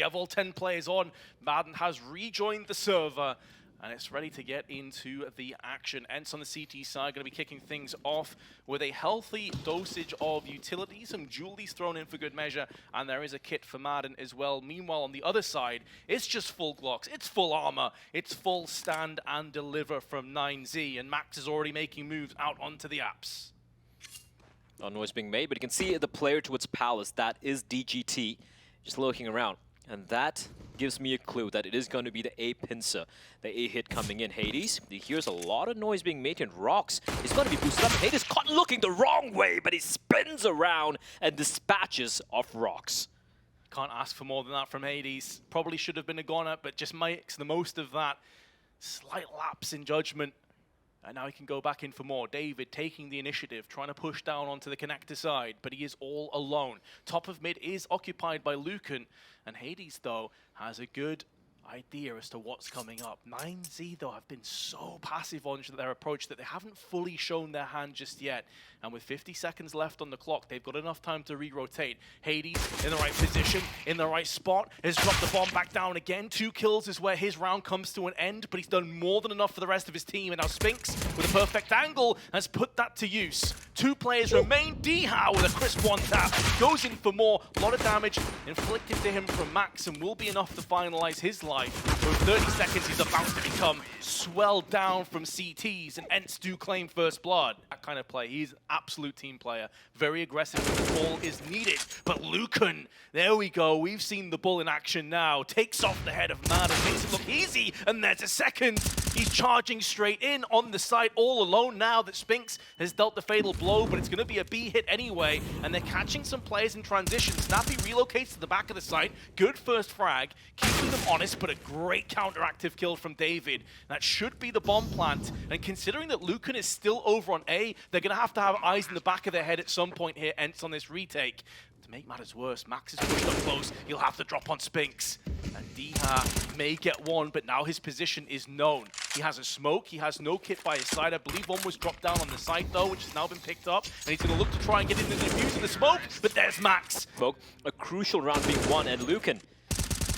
have all 10 players on. Madden has rejoined the server, and it's ready to get into the action. ENCE on the CT side going to be kicking things off with a healthy dosage of utility, some jewelries thrown in for good measure, and there is a kit for Madden as well. Meanwhile, on the other side, it's just full Glocks, it's full armor, it's full stand and deliver from ENCE, and Max is already making moves out onto the apps. No noise being made, but you can see the player towards Palace. That is DGT, just looking around. And that gives me a clue that it is going to be the A pincer, the A hit coming in. Hades, he hears a lot of noise being made, and Rocks is going to be boosted up. Hades caught looking the wrong way, but he spins around and dispatches off Rocks. Can't ask for more than that from Hades. Probably should have been a goner, but just makes the most of that slight lapse in judgment. And now he can go back in for more. David taking the initiative, trying to push down onto the connector side, but he is all alone. Top of mid is occupied by Lucan, and Hades, though, has a good idea as to what's coming up. ENCE, though, have been so passive on their approach that they haven't fully shown their hand just yet. And with 50 seconds left on the clock, they've got enough time to re-rotate. Hades in the right position, in the right spot, has dropped the bomb back down again. 2 kills is where his round comes to an end, but he's done more than enough for the rest of his team. And now Spinks, with a perfect angle, has put that to use. 2 players remain. Dha with a crisp 1 tap, goes in for more. A lot of damage inflicted to him from Max, and will be enough to finalize his life. For 30 seconds, he's about to become swelled down from CTs, and ENCE do claim first blood. That kind of play. He's an absolute team player. Very aggressive when the ball is needed. But Lucan, there we go. We've seen the bull in action now. Takes off the head of Madden, makes it look easy, and there's a second. He's charging straight in on the side, all alone now that Spinks has dealt the fatal blow, but it's going to be a B hit anyway, and they're catching some players in transition. Snappy relocates to the back of the site. Good first frag, keeping them honest, but a great counteractive kill from David. That should be the bomb plant, and considering that Lucan is still over on A, they're going to have eyes in the back of their head at some point here, ENCE on this retake. To make matters worse, Max is pushed up close. He'll have to drop on Spinks. And Dha may get one, but now his position is known. He has a smoke, he has no kit by his side. I believe one was dropped down on the site though, which has now been picked up. And he's going to look to try and get into the defuse of the smoke, but there's Max. Smoke, a crucial round being won, and Lucan,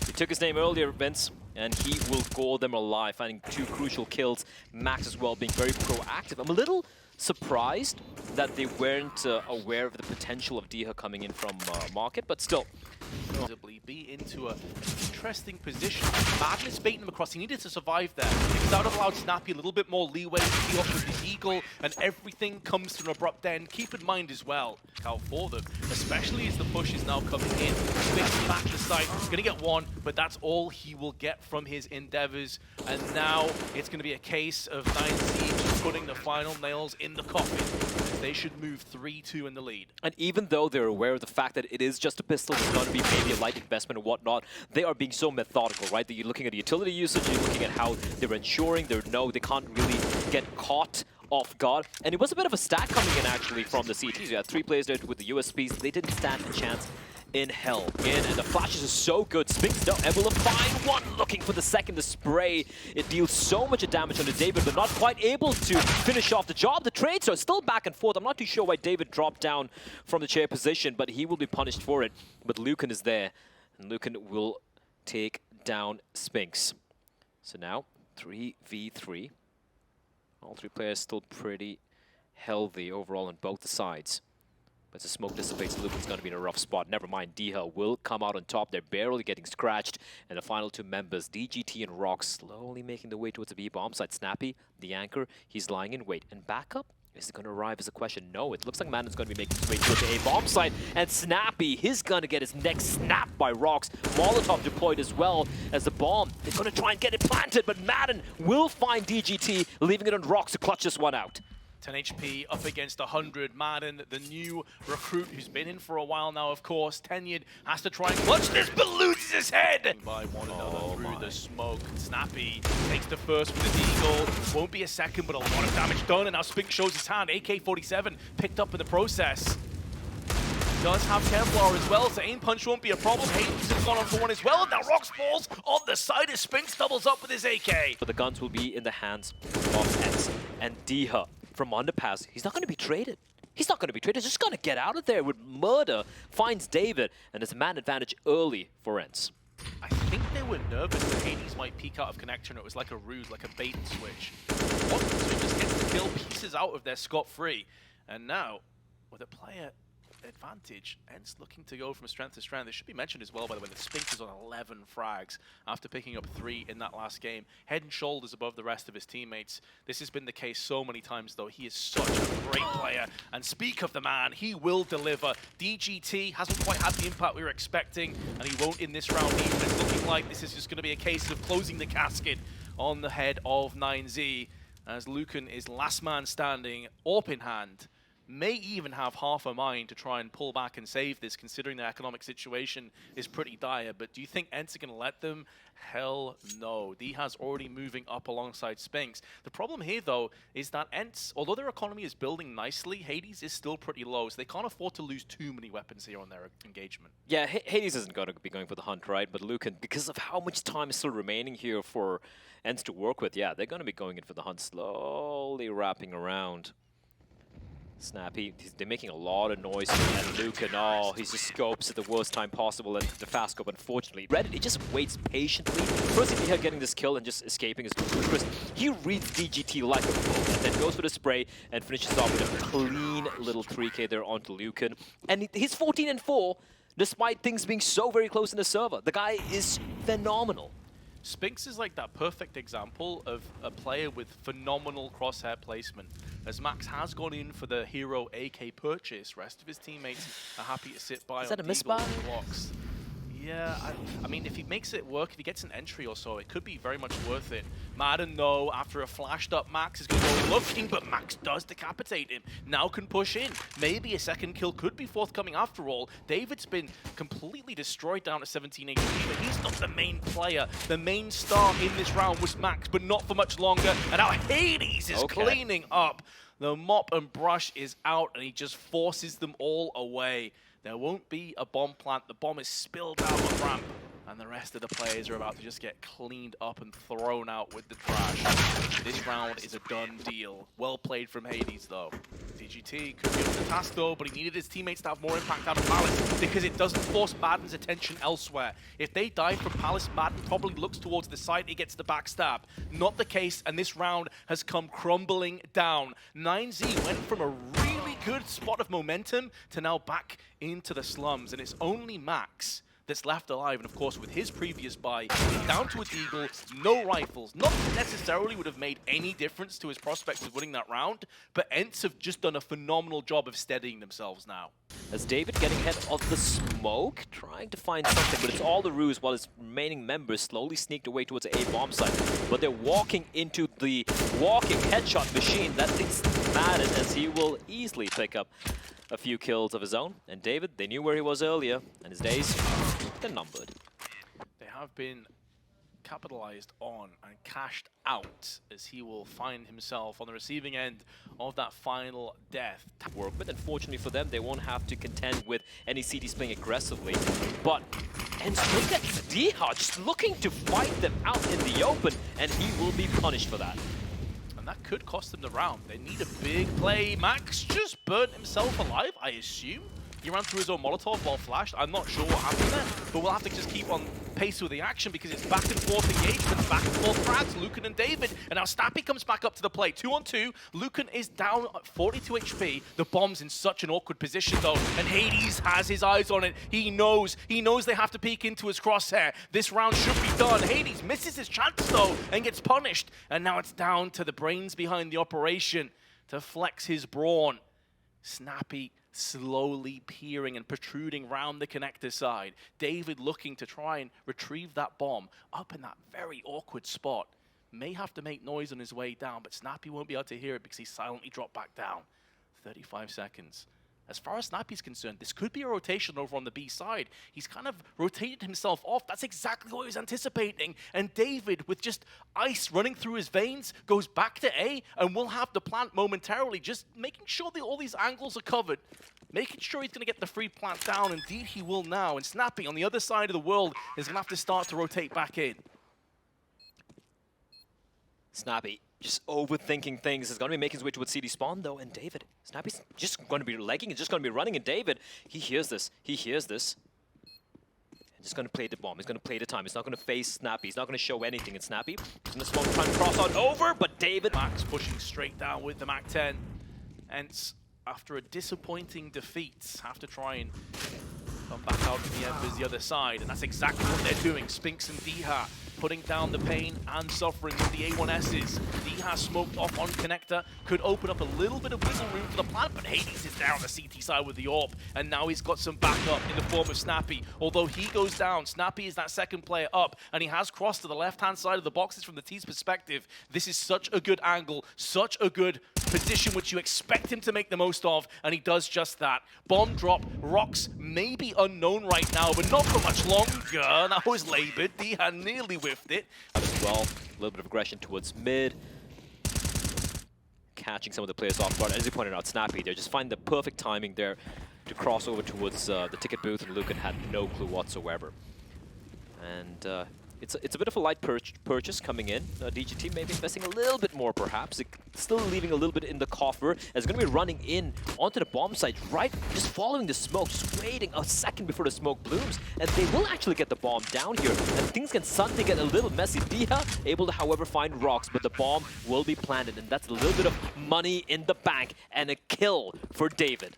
he took his name earlier, Vince, and he will gore them alive, finding 2 crucial kills. Max as well being very proactive. I'm a little surprised that they weren't aware of the potential of Dha coming in from market, but still. Be into an interesting position. Madden is baiting him across. He needed to survive there. Because that would have allowed Snappy a little bit more leeway to deal up with his eagle, and everything comes to an abrupt end. Keep in mind as well, how for them, especially as the push is now coming in. Spinks back to site. He's going to get one, but that's all he will get from his endeavors. And now it's going to be a case of ENCE just putting the final nails in the coffin. They should move 3-2 in the lead. And even though they're aware of the fact that it is just a pistol, it's going to be maybe a light investment or whatnot, they are being so methodical, right? That you're looking at the utility usage, you're looking at how they're ensuring they can't really get caught off guard. And it was a bit of a stack coming in actually from the CTs. You had 3 players there with the USPs. They didn't stand a chance in hell. And the flashes are so good. Spinks not able to find one, looking for the second. The spray, it deals so much damage on the David, but not quite able to finish off the job. The trades are still back and forth. I'm not too sure why David dropped down from the chair position, but he will be punished for it. But Lucan is there, and Lucan will take down Spinks. So now 3v3. All 3 players still pretty healthy overall on both the sides. But as the smoke dissipates, Lucan's going to be in a rough spot. Never mind, Dha will come out on top. They're barely getting scratched. And the final 2 members, DGT and Rock, slowly making their way towards the B bomb site. Snappy, the anchor, he's lying in wait. And backup? Is it going to arrive as a question? No, it looks like Madden's going to be making his way towards the A bomb site. And Snappy, he's going to get his neck snapped by Rocks. Molotov deployed as well as the bomb. They're going to try and get it planted, but Madden will find DGT, leaving it on Rocks to clutch this one out. 10 HP up against 100. Madden, the new recruit who's been in for a while now, of course, tenured, has to try and clutch this, but loses his head by one another through the smoke. Snappy takes the first with the eagle. Won't be a second, but a lot of damage done, and now Spink shows his hand. AK-47 picked up in the process. Does have Templar as well, so aim punch won't be a problem. Hades has gone on for one as well, and now Rocks falls on the side as Spinks doubles up with his AK. But the guns will be in the hands of ENCE, and Dha from underpass, he's not going to be traded. He's not going to be traded. He's just going to get out of there with murder. Finds David, and it's a man advantage early for ENCE. I think they were nervous that Hades might peek out of connection. It was like a ruse, like a bait and switch. One to just get the kill pieces out of there scot-free. And now, with a player advantage, ENCE looking to go from strength to strength. It should be mentioned as well, by the way, that Spinks is on 11 frags after picking up 3 in that last game. Head and shoulders above the rest of his teammates. This has been the case so many times, though. He is such a great player. And speak of the man, he will deliver. DGT hasn't quite had the impact we were expecting, and he won't in this round either. It's looking like this is just going to be a case of closing the casket on the head of 9Z, as Lucan is last man standing, AWP in hand. May even have half a mind to try and pull back and save this, considering the economic situation is pretty dire. But do you think ENCE are going to let them? Hell no. D has already moving up alongside Spinks. The problem here, though, is that ENCE, although their economy is building nicely, Hades is still pretty low, so they can't afford to lose too many weapons here on their engagement. Yeah, Hades isn't going to be going for the hunt, right? But Lucan, because of how much time is still remaining here for ENCE to work with, yeah, they're going to be going in for the hunt, slowly wrapping around. Snappy, they're making a lot of noise here, and Lucan, oh, he just scopes at the worst time possible, and the fast scope, unfortunately. Reddit, he just waits patiently. First, if he had getting this kill and just escaping is ludicrous. He reads DGT like a book, and then goes for the spray and finishes off with a clean little 3K there onto Lucan. And he's 14-4, despite things being so very close in the server. The guy is phenomenal. Spinks is like that perfect example of a player with phenomenal crosshair placement. As Max has gone in for the hero AK purchase, rest of his teammates are happy to sit by. Is that a misbuy? Blocks. Yeah, I mean, if he makes it work, if he gets an entry or so, it could be very much worth it. Madden, though, after a flashed up Max is going to go looking, but Max does decapitate him. Now can push in. Maybe a second kill could be forthcoming after all. David's been completely destroyed down at 17 HP, but he's not the main player. The main star in this round was Max, but not for much longer. And now Hades is cleaning up. The mop and brush is out, and he just forces them all away. There won't be a bomb plant. The bomb is spilled out of the ramp, and the rest of the players are about to just get cleaned up and thrown out with the trash. This round is a done deal. Well played from Hades, though. DGT could be up to the task, though, but he needed his teammates to have more impact out of Palace because it doesn't force Madden's attention elsewhere. If they die from Palace, Madden probably looks towards the side, he gets the backstab. Not the case, and this round has come crumbling down. 9Z went from a really good spot of momentum to now back into the slums, and it's only Max that's left alive. And of course, with his previous buy, down to a deagle, no rifles. Not necessarily would have made any difference to his prospects of winning that round, but ENCE have just done a phenomenal job of steadying themselves now. As David getting ahead of the smoke, trying to find something, but it's all the ruse while his remaining members slowly sneaked away towards the A-bomb site. But they're walking into the walking headshot machine that is Madden, as he will easily pick up a few kills of his own. And David, they knew where he was earlier, and his days, they're numbered. They have been capitalized on and cashed out, as he will find himself on the receiving end of that final death. Work with, unfortunately for them, they won't have to contend with any CDs playing aggressively. But, and look at Dihar just looking to fight them out in the open, and he will be punished for that. And that could cost them the round. They need a big play. Max just burnt himself alive, I assume. He ran through his own Molotov while flashed. I'm not sure what happened there, but we'll have to just keep on pace with the action because it's back and forth engagements, back and forth frags, Lucan and David. And now Snappy comes back up to the plate. 2-on-2. Lucan is down at 42 HP. The bomb's in such an awkward position, though, and Hades has his eyes on it. He knows they have to peek into his crosshair. This round should be done. Hades misses his chance, though, and gets punished. And now it's down to the brains behind the operation to flex his brawn. Snappy slowly peering and protruding round the connector side. David looking to try and retrieve that bomb up in that very awkward spot. May have to make noise on his way down, but Snappy won't be able to hear it because he silently dropped back down. 35 seconds. As far as Snappy's concerned, this could be a rotation over on the B side. He's kind of rotated himself off. That's exactly what he was anticipating. And David, with just ice running through his veins, goes back to A and will have the plant momentarily, just making sure that all these angles are covered. Making sure he's going to get the free plant down. Indeed, he will now. And Snappy, on the other side of the world, is going to have to start to rotate back in. Snappy just overthinking things. Is going to be making his way towards CD spawn, though. And David, Snappy's just going to be legging and just going to be running. And David, he hears this. He hears this. Just going to play the bomb. He's going to play the time. He's not going to face Snappy. He's not going to show anything in Snappy. He's going to smoke, trying to cross on over, but David... Max pushing straight down with the MAC-10. ENCE, after a disappointing defeat, have to try and come back out to the Embers the other side, and that's exactly what they're doing. Spinks and Diha putting down the pain and suffering with the A1Ss. Diha smoked off on connector, could open up a little bit of wiggle room for the plant, but Hades is there on the CT side with the AWP, and now he's got some backup in the form of Snappy. Although he goes down, Snappy is that second player up, and he has crossed to the left-hand side of the boxes from the T's perspective. This is such a good angle, such a good position which you expect him to make the most of, and he does just that. Bomb drop, Rocks may be unknown right now, but not for much longer. That was labored. Diha nearly whiffed it. As well, a little bit of aggression towards mid. Catching some of the players off guard. As you pointed out, Snappy there, just find the perfect timing there to cross over towards the ticket booth, and Lucan had no clue whatsoever. And it's a bit of a light purchase coming in. DGT maybe investing a little bit more, perhaps. Still leaving a little bit in the coffer. It's going to be running in onto the bomb site, right? Just following the smoke, just waiting a second before the smoke blooms. And they will actually get the bomb down here. And things can suddenly get a little messy. Diha able to, however, find Rocks, but the bomb will be planted. And that's a little bit of money in the bank and a kill for David.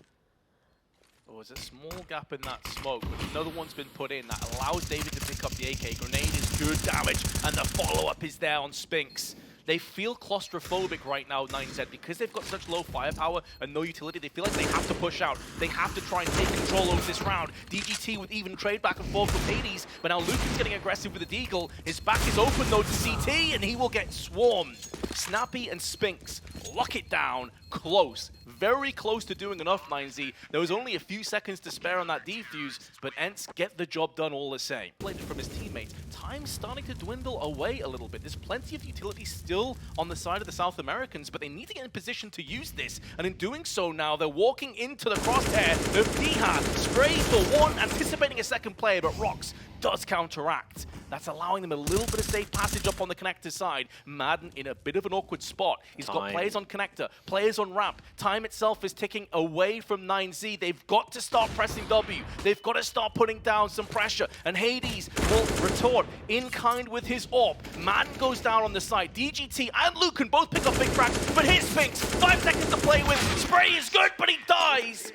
Oh, there's a small gap in that smoke, but another one's been put in that allows David to pick up the AK. Grenade is good damage, and the follow-up is there on Spinks. They feel claustrophobic right now, 9Z, because they've got such low firepower and no utility. They feel like they have to push out. They have to try and take control over this round. DGT with even trade back and forth with Hades, but now Lucan's getting aggressive with the Deagle. His back is open, though, to CT, and he will get swarmed. Snappy and Spinks lock it down close. Very close to doing enough, 9Z. There was only a few seconds to spare on that defuse, but ENCE get the job done all the same. Played from his teammates. Time's starting to dwindle away a little bit. There's plenty of utility still on the side of the South Americans, but they need to get in position to use this. And in doing so now, they're walking into the crosshair of Diha. Sprays for one, anticipating a second player, but Rocks does counteract. That's allowing them a little bit of safe passage up on the connector side. Madden in a bit of an awkward spot. He's got players on connector, players on ramp. Time itself is ticking away from 9Z. They've got to start pressing W. They've got to start putting down some pressure. And Hades will retort in kind with his AWP. Madden goes down on the side. DGT and Lucan both pick up big cracks, but here's Spinks. 5 seconds to play with. Spray is good, but he dies.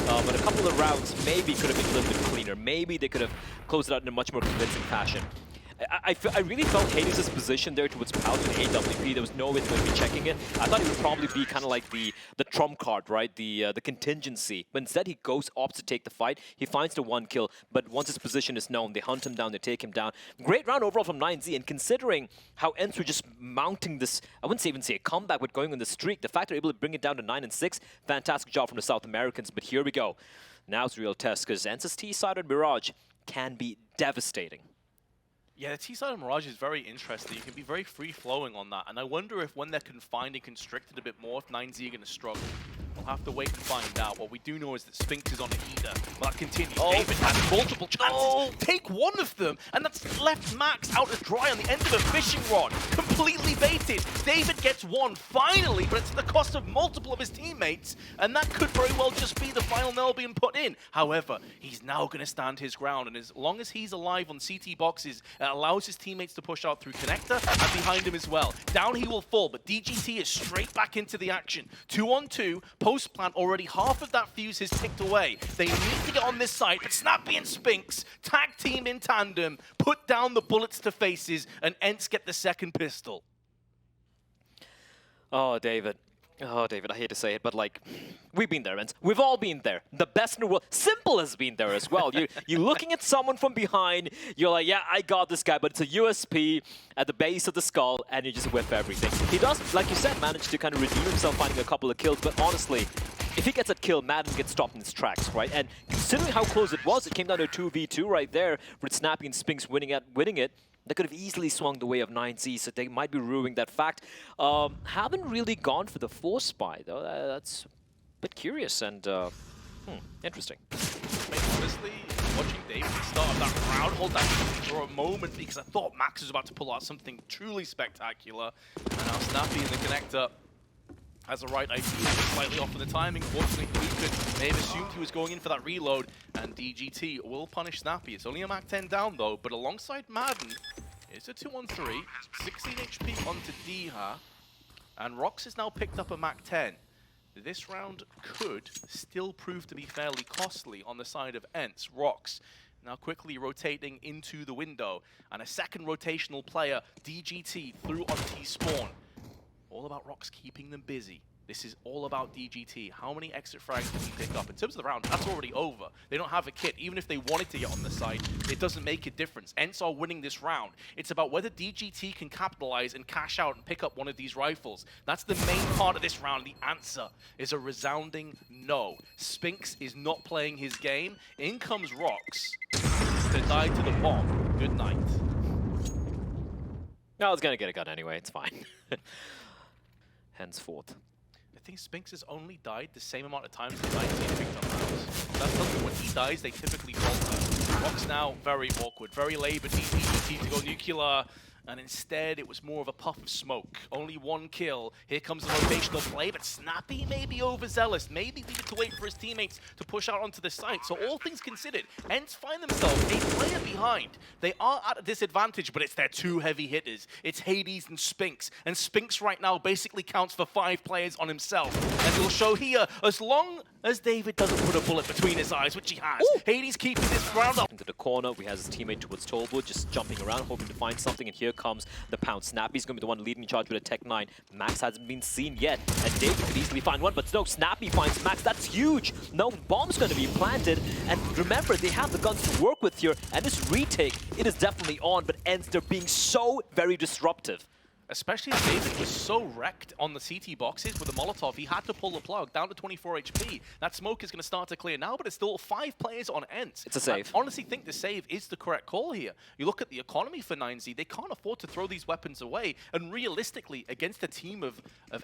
But a couple of rounds maybe could have been a little bit cleaner. Maybe they could have closed it out in a much more convincing fashion. I really felt Hades' position there towards Pouch and AWP. There was no way they would be checking it. I thought it would probably be kind of like the trump card, right? The contingency. But instead, he opts to take the fight. He finds the one kill. But once his position is known, they hunt him down, they take him down. Great round overall from 9Z. And considering how ENCE were just mounting this, I wouldn't even say a comeback, but going on the streak, the fact they're able to bring it down to 9 and 6, fantastic job from the South Americans. But here we go. Now it's a real test, because ENCE's T-side on Mirage can be devastating. Yeah, the T-side of Mirage is very interesting. You can be very free-flowing on that, and I wonder if when they're confined and constricted a bit more, if 9Z are going to struggle. We'll have to wait and find out. What we do know is that Spinks is on a heater. Well, that continues. David has multiple chances. Take one of them, and that's left Max out to dry on the end of a fishing rod. Completely baited. David gets one, finally, but it's at the cost of multiple of his teammates, and that could very well just be the final nail being put in. However, he's now going to stand his ground, and as long as he's alive on CT boxes, it allows his teammates to push out through connector and behind him as well. Down he will fall, but DGT is straight back into the action. 2-on-2, post-plant, already half of that fuse has ticked away. They need to get on this side, but Snappy and Spinks tag team in tandem, put down the bullets to faces, and ENCE get the second pistol. Oh, David. Oh, David, I hate to say it, but like, we've been there, ENCE. We've all been there. The best in the world. Simple has been there as well. You're looking at someone from behind, you're like, yeah, I got this guy, but it's a USP at the base of the skull, and you just whip everything. He does, like you said, manage to kind of redeem himself, finding a couple of kills, but honestly, if he gets a kill, Madden gets stopped in his tracks, right? And considering how close it was, it came down to a 2v2 right there, with Snappy and Spinks winning it. That could have easily swung the way of 9Z, so they might be ruining that fact. Haven't really gone for the force spy, though. That's a bit curious and interesting. I mean, honestly, watching David start that round, hold that for a moment, because I thought Max was about to pull out something truly spectacular. And now Snappy in the connector has the right idea, slightly off in the timing. Fortunately, Lucan may have assumed he was going in for that reload, and DGT will punish Snappy. It's only a Mac 10 down though, but alongside Madden, it's a 2-on-3, 16 HP onto Diha, and Rox has now picked up a Mac 10. This round could still prove to be fairly costly on the side of ENCE. Rox now quickly rotating into the window, and a second rotational player, DGT, through on T-Spawn. All about Rox keeping them busy. This is all about DGT. How many exit frags can he pick up? In terms of the round, that's already over. They don't have a kit. Even if they wanted to get on the side, it doesn't make a difference. ENCE are winning this round. It's about whether DGT can capitalize and cash out and pick up one of these rifles. That's the main part of this round. The answer is a resounding no. Spinks is not playing his game. In comes Rox to die to the bomb. Good night. No, I was gonna get a gun anyway. It's fine. Henceforth. I think Spinks has only died the same amount of times as 19 picked up rounds. That's something when he dies, they typically falter. Rox now very awkward, very labored, needs DGT to go nuclear, and instead it was more of a puff of smoke. Only one kill. Here comes the rotational play, but Snappy may be overzealous. Maybe needed to wait for his teammates to push out onto the site. So all things considered, ENCE find themselves a player behind. They are at a disadvantage, but it's their two heavy hitters. It's Hades and Spinks. And Spinks right now basically counts for 5 players on himself. And he'll show here, as long as David doesn't put a bullet between his eyes, which he has. Ooh. Hades keeping this round up. Into the corner, we have his teammate towards Tolwood, just jumping around, hoping to find something, and here comes the pound. Snappy's going to be the one leading charge with a Tech 9. Max hasn't been seen yet, and David could easily find one, but no, Snappy finds Max. That's huge! No bomb's going to be planted, and remember, they have the guns to work with here, and this retake, it is definitely on, but ENCE, they're being so very disruptive. Especially as David was so wrecked on the CT boxes with the Molotov, he had to pull the plug down to 24 HP. That smoke is going to start to clear now, but it's still 5 players on ENCE. It's a save. I honestly think the save is the correct call here. You look at the economy for 9Z, they can't afford to throw these weapons away. And realistically, against a team of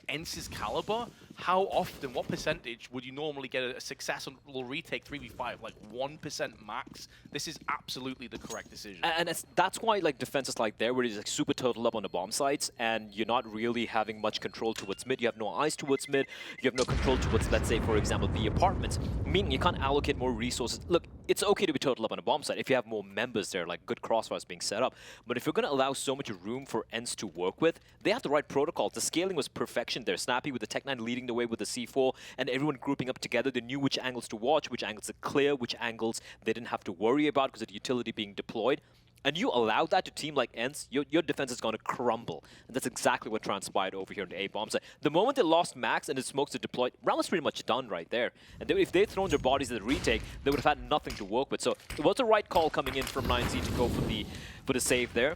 ENCE's caliber, how often, what percentage would you normally get a successful retake 3v5? Like 1% max? This is absolutely the correct decision. And that's why like defenses like there, where it's like super total up on the bomb sites, and you're not really having much control towards mid. You have no eyes towards mid. You have no control towards, let's say, for example, the apartments. Meaning you can't allocate more resources. Look, it's okay to be total up on a bomb site if you have more members there, like good crossfires being set up. But if you're going to allow so much room for ENCE to work with, they have the right protocol. The scaling was perfection there. Snappy with the Tech 9 leading the way with the C4, and everyone grouping up together. They knew which angles to watch, which angles to clear, which angles they didn't have to worry about because of the utility being deployed. And you allow that to a team like ENCE, your defense is going to crumble. And that's exactly what transpired over here in the A-bomb site. The moment they lost Max and the smokes are deployed, round was pretty much done right there. And if they'd thrown their bodies at the retake, they would have had nothing to work with. So it was the right call coming in from 9Z to go for the save there.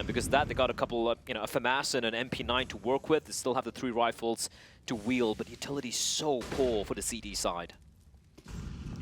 Because that, they got a couple, a FAMAS and an MP9 to work with. They still have the 3 rifles to wield, but utility's so poor for the CD side.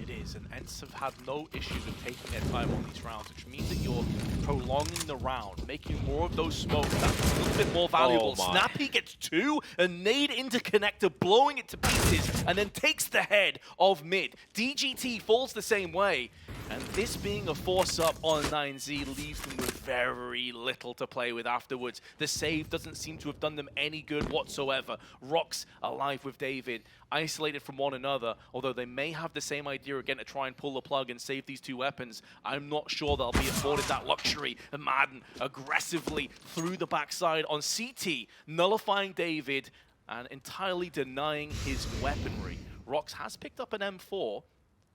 It is, and ENCE have had no issues with taking their time on these rounds, which means that you're prolonging the round, making more of those smokes. That's a little bit more valuable. Oh Snappy gets 2, a nade into connector, blowing it to pieces, and then takes the head of mid. DGT falls the same way, and this being a force-up on 9Z leaves them with very little to play with afterwards. The save doesn't seem to have done them any good whatsoever. Rox alive with David, isolated from one another, although they may have the same idea again to try and pull the plug and save these 2 weapons. I'm not sure they'll be afforded that luxury. And Madden aggressively through the backside on CT, nullifying David and entirely denying his weaponry. Rox has picked up an M4,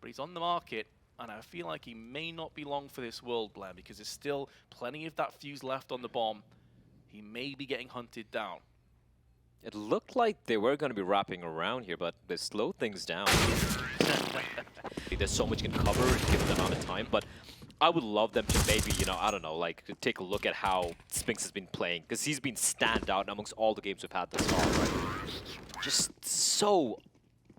but he's on the market. And I feel like he may not be long for this world, Blair, because there's still plenty of that fuse left on the bomb. He may be getting hunted down. It looked like they were going to be wrapping around here, but they slowed things down. There's so much you can cover given the amount of time, but I would love them to maybe, I don't know, like take a look at how Spinks has been playing, because he's been standout amongst all the games we've had thus far, right? Just so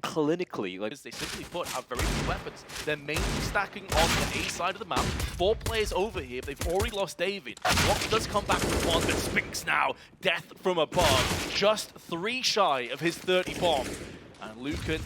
clinically, like they simply put have very few weapons. They're mainly stacking on the A side of the map. 4 players over here, but they've already lost David. Rock does come back with 1, but Spinks now, death from above. Just 3 shy of his 30 bomb. And Lucan,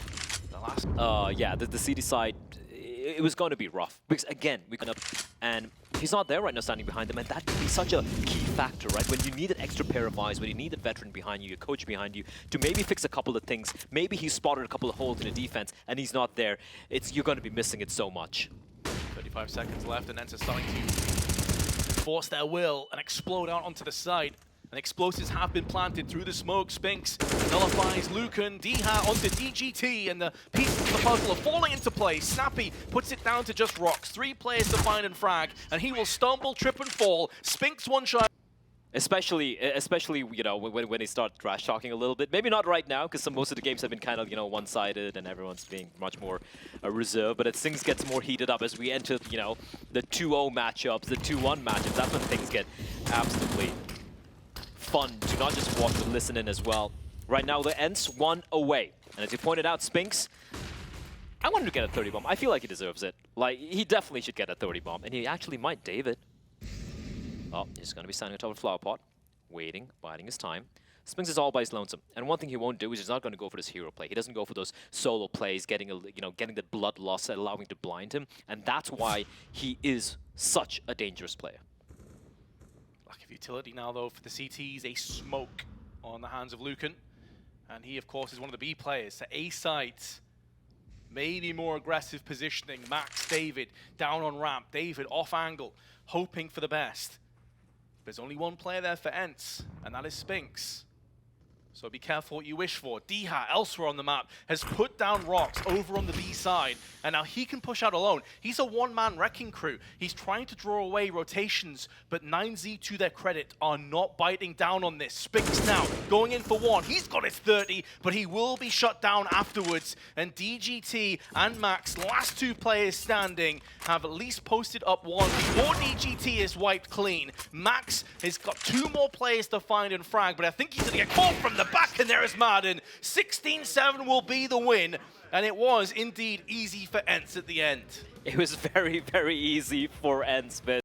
the last... yeah, the CD side, it was going to be rough. Because again, we got up, and He's not there right now standing behind them, and that can be such a key factor, right? When you need an extra pair of eyes, when you need a veteran behind you, a coach behind you, to maybe fix a couple of things. Maybe he's spotted a couple of holes in the defense, and he's not there. You're going to be missing it so much. 35 seconds left, and ENCE starting to force their will and explode out onto the side. And explosives have been planted through the smoke. Spinks nullifies Lucan. Diha onto DGT, and the pieces of the puzzle are falling into place. Snappy puts it down to just rocks. 3 players to find and frag, and he will stumble, trip, and fall. Spinks one shot. Especially, you know, when they start trash talking a little bit. Maybe not right now, because most of the games have been kind of, you know, one-sided and everyone's being much more reserved. But as things get more heated up, as we enter, you know, the 2-0 matchups, the 2-1 matchups, that's when things get absolutely fun to not just watch but listen in as well. Right now, the ENCE 1 away. And as you pointed out, Spinks, I want him to get a 30 bomb. I feel like he deserves it. Like, he definitely should get a 30 bomb. And he actually might, David. Oh, he's going to be standing on top of the flower pot, waiting, biding his time. Spinks is all by his lonesome. And one thing he won't do is he's not going to go for this hero play. He doesn't go for those solo plays, getting the blood loss, allowing to blind him. And that's why he is such a dangerous player. Lack of utility now, though, for the CTs. A smoke on the hands of Lucan. And he, of course, is one of the B players. So A sides, maybe more aggressive positioning. Max, David, down on ramp. David off angle, hoping for the best. There's only one player there for ENCE, and that is Spinks. So be careful what you wish for. Diha, elsewhere on the map, has put down rocks over on the B side, and now he can push out alone. He's a one-man wrecking crew. He's trying to draw away rotations, but 9Z, to their credit, are not biting down on this. Spinks now going in for one. He's got his 30, but he will be shut down afterwards. And DGT and Max, last 2 players standing, have at least posted up one before DGT is wiped clean. Max has got 2 more players to find and frag, but I think he's going to get caught from the back, and there is Marden. 16-7 will be the win, and it was indeed easy for ENCE at the end. It was very, very easy for ENCE, but